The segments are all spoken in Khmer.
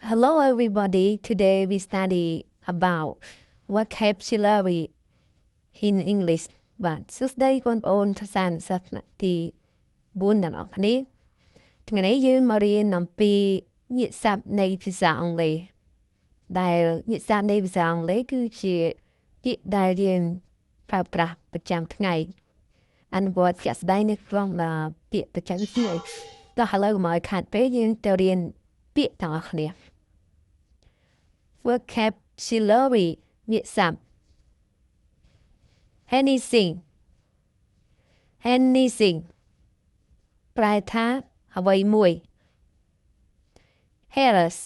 Hello, everybody. Today we study about vocabulary in English បាទសួស្តីបងប្អូនភាសាអក្សរទី4ទាំងអស់គ្នាថ្ងៃនេះយើងមករៀនអំពីញាតិស័ព្ទនៃភាសាអង់គ្លេសដែលញាតិស័ព្ទនៃភាសាអង់គ្លេសគឺជាពាក្យដែលយើងប្រើប្រាស់ប្រចាំថ្ងៃអនុវត្តជាក់ស្ដែងនៅក្នុងពាក្យប្រចាំថ្ងៃតោះឥឡូវមកខាត់ពេលយើងទៅរៀនពាក្យទាំងអស់គ្នា vocabulary ញាតិស័ព្ទ anything ប្រែថាអ្វីមួយ else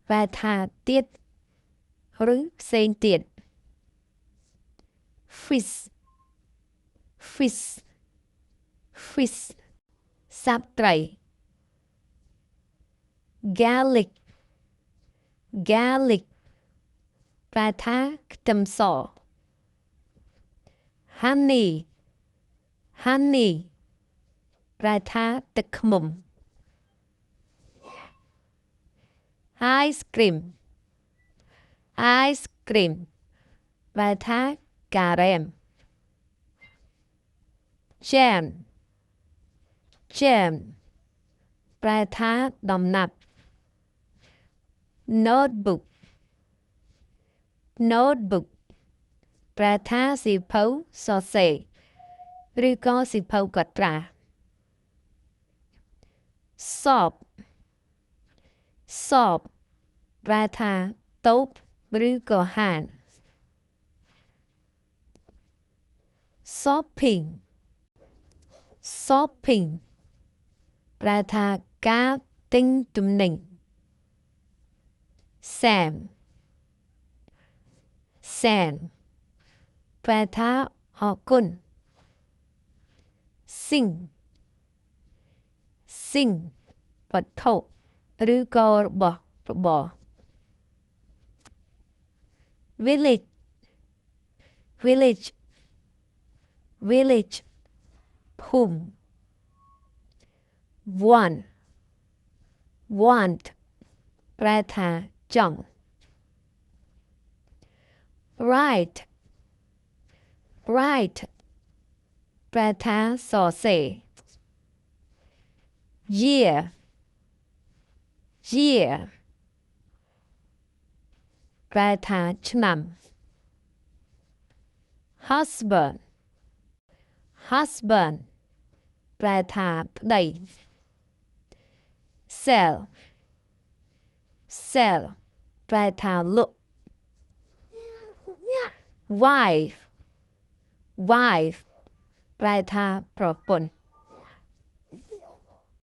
ប្រែថាទៀតឬផ្សេងទៀត fish សត្វត្រី garlic ប្រែថាខ្ទឹមស honey ប្រែថាទឹកឃ្មុំ ice cream ប្រែថាការ៉េម jam ប្រែថាដំណាប់ notebook ប្រែថាសៀវភៅសរសេរឬក៏សៀវភៅកត់ត្រា soap ប្រែថាតូបឬក៏ហាន shopping ប្រែថាការទិញទំនិញ Sam ប្រែថាអរគុណ sing វត្ថុឬក៏របស់របរ village ភូមិ want ប្រែថាចង់ write ប្រែថាសរសេរ year ប្រែថាឆ្នាំ husband ប្រែថាប្តី sell ប្រែថាលក់ wife ប្រែថាប្រពន្ធ